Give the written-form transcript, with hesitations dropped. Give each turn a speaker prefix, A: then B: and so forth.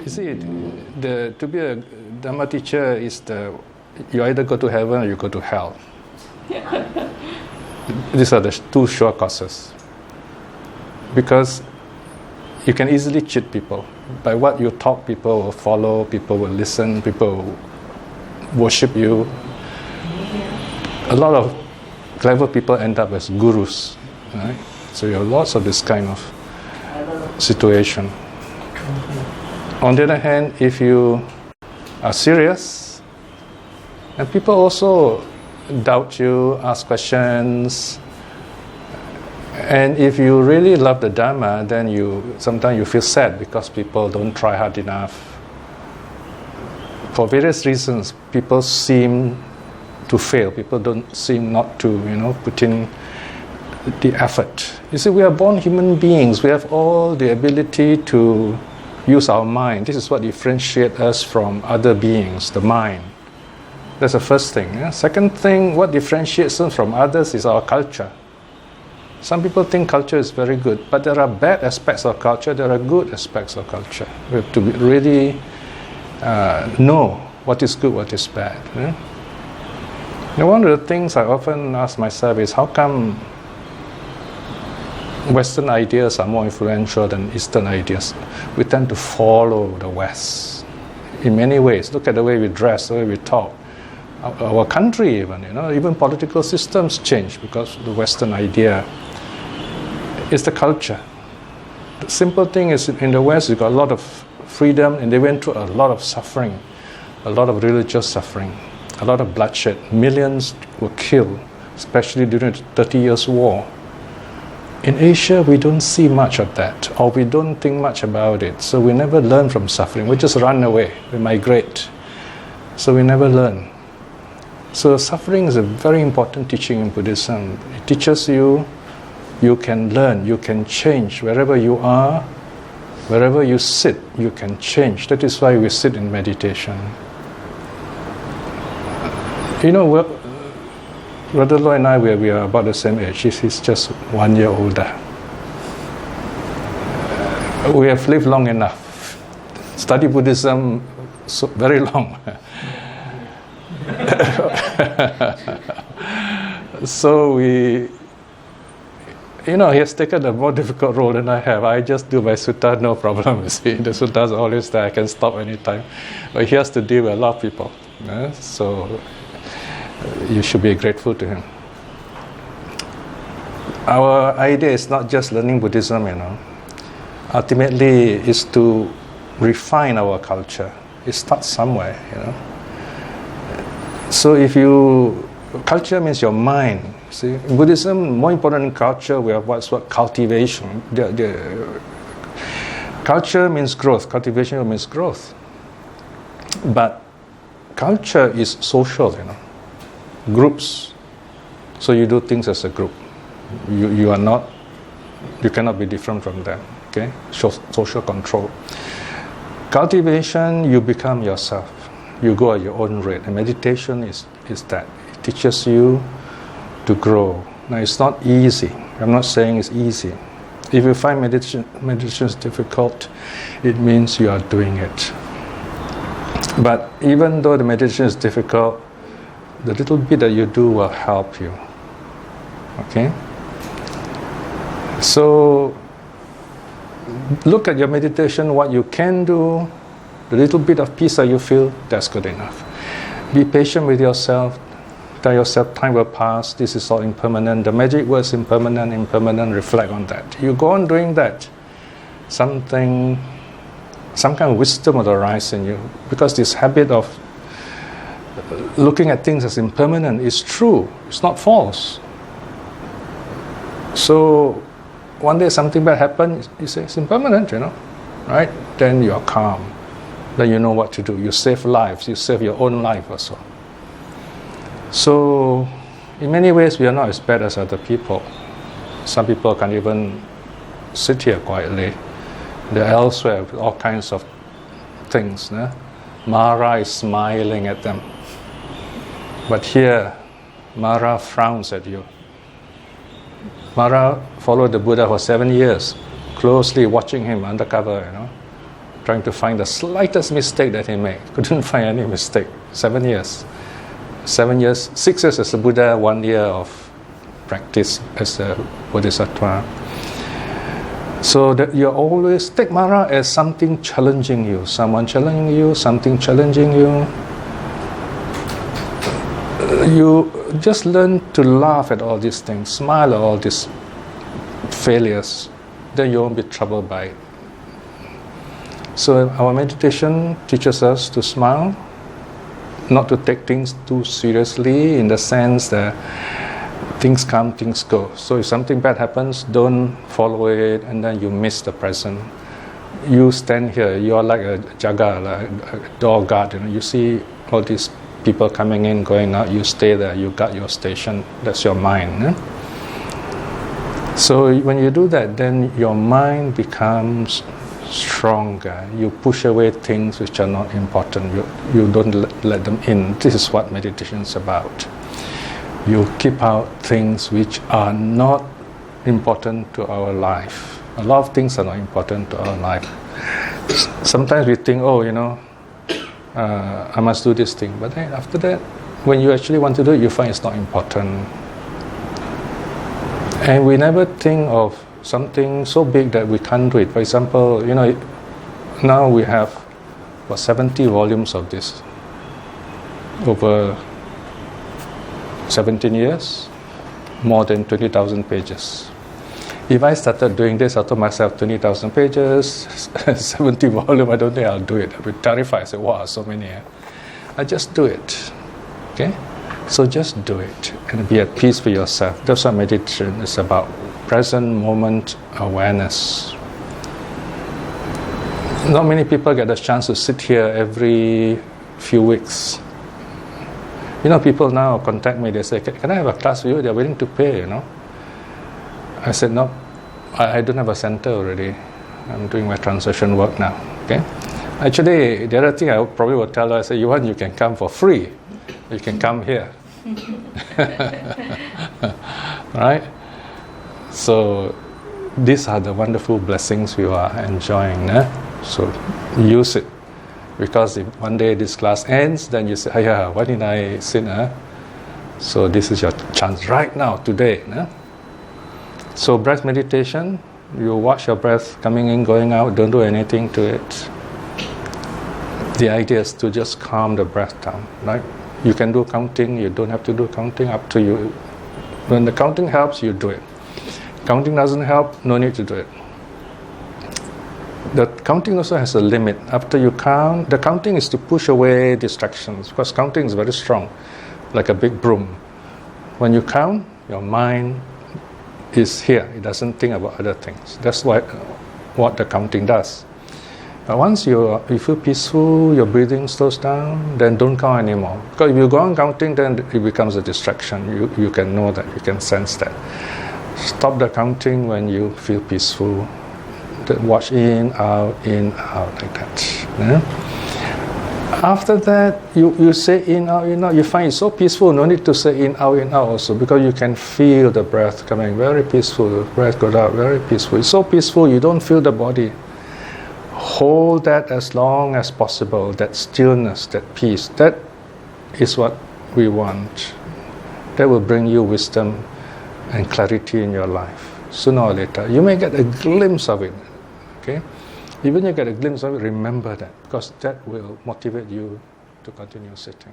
A: You see, to be a Dhamma teacher is you either go to heaven or you go to hell. These are the two sure courses. Because you can easily cheat people. By what you talk, people will follow, people will listen, people will worship you. A lot of clever people end up as gurus. Right? So you have lots of this kind of situation. On the other hand, if you are serious, and people also doubt you, ask questions, and if you really love the Dhamma, then sometimes you feel sad because people don't try hard enough. For various reasons, people seem to fail. People don't seem not to, put in the effort. You see, we are born human beings. We have all the ability to use our mind. This is what differentiates us from other beings, the mind. That's the first thing. Yeah? Second thing, what differentiates us from others is our culture. Some people think culture is very good, but there are bad aspects of culture, there are good aspects of culture. We have to really know what is good, what is bad. Yeah? Now, one of the things I often ask myself is, how come Western ideas are more influential than Eastern ideas? We tend to follow the West in many ways. Look at the way we dress, the way we talk. Our country even political systems change because the Western idea is the culture. The simple thing is, in the West, you got a lot of freedom, and they went through a lot of suffering, a lot of religious suffering, a lot of bloodshed. Millions were killed, especially during the 30 Years' War. In Asia, we don't see much of that, or we don't think much about it. So we never learn from suffering. We just run away, we migrate. So we never learn. So suffering is a very important teaching in Buddhism. It teaches you can learn, you can change. Wherever you are, wherever you sit, you can change. That is why we sit in meditation. Brother Lloyd and I, we are about the same age. He's just 1 year older. We have lived long enough. Study Buddhism very long. So he has taken a more difficult role than I have. I just do my sutta, no problem. You see, the suttas are always there. I can stop anytime. But he has to deal with a lot of people. So you should be grateful to him. Our idea is not just learning Buddhism, Ultimately, is to refine our culture. It starts somewhere, So culture means your mind. See, in Buddhism, more important than culture, we have what's called cultivation. Culture means growth. Cultivation means growth. But culture is social, Groups. So you do things as a group. You cannot be different from them. Okay? Social control. Cultivation, you become yourself. You go at your own rate. And meditation is that. It teaches you to grow. Now, it's not easy. I'm not saying it's easy. If you find meditation is difficult, it means you are doing it. But even though the meditation is difficult, the little bit that you do will help you. Okay? So, look at your meditation, what you can do, the little bit of peace that you feel, that's good enough. Be patient with yourself. Tell yourself time will pass, this is all impermanent. The magic word is impermanent, reflect on that. You go on doing that, some kind of wisdom will arise in you. Because this habit of looking at things as impermanent is true, it's not false. So one day something bad happens, you say it's impermanent, right? Then you are calm. Then you know what to do. You save lives, you save your own life also. So, in many ways, we are not as bad as other people. Some people can't even sit here quietly. They're elsewhere with all kinds of things. Mara is smiling at them. But here, Mara frowns at you. Mara followed the Buddha for 7 years, closely watching him undercover, trying to find the slightest mistake that he made. Couldn't find any mistake. 7 years. 7 years, 6 years as a Buddha, 1 year of practice as a Bodhisattva. So that you always take Mara as something challenging you, someone challenging you, something challenging you. You just learn to laugh at all these things, smile at all these failures, then you won't be troubled by it. So our meditation teaches us to smile, not to take things too seriously, in the sense that things come, things go. So if something bad happens, don't follow it and then you miss the present. You stand here, you are like a jaga, like a door guard. You see all these people coming in, going out, you stay there, you guard your station. That's your mind. So when you do that, then your mind becomes stronger. You push away things which are not important. You don't let them in. This is what meditation is about. You keep out things which are not important to our life. A lot of things are not important to our life. Sometimes we think, I must do this thing. But then after that, when you actually want to do it, you find it's not important. And we never think of something so big that we can't do it. For example, now we have 70 volumes of this over 17 years, more than 20,000 pages. If I started doing this, I told myself 20,000 pages, 70 volume, I don't think I'll do it. I'll be terrified. I say, wow, so many. I just do it. Okay? So just do it and be at peace with yourself. That's what meditation is about. Present moment awareness. Not many people get the chance to sit here every few weeks. People now contact me, they say, can I have a class with you? They're willing to pay, I said, no, I don't have a center already. I'm doing my translation work now. Okay. Actually, the other thing I probably will tell her, I say, you can come for free. You can come here. Right? So these are the wonderful blessings you are enjoying. So use it. Because if one day this class ends, then you say, why didn't I sit? So this is your chance right now, today. So breath meditation, you watch your breath coming in, going out, don't do anything to it. The idea is to just calm the breath down. Right? You can do counting, you don't have to do counting, up to you. When the counting helps, you do it. Counting doesn't help, no need to do it. The counting also has a limit. After you count, the counting is to push away distractions, because counting is very strong, like a big broom. When you count, your mind is here. It doesn't think about other things. That's what the counting does. But once you feel peaceful, your breathing slows down, then don't count anymore. Because if you go on counting, then it becomes a distraction. You can know that, you can sense that. Stop the counting when you feel peaceful. Watch in, out, like that. After that, you say in, out, you find it so peaceful, no need to say in, out also, because you can feel the breath coming, very peaceful, the breath goes out, very peaceful. It's so peaceful, you don't feel the body. Hold that as long as possible, that stillness, that peace. That is what we want. That will bring you wisdom and clarity in your life. Sooner or later, you may get a glimpse of it. Okay? Even you get a glimpse of it, remember that, because that will motivate you to continue sitting.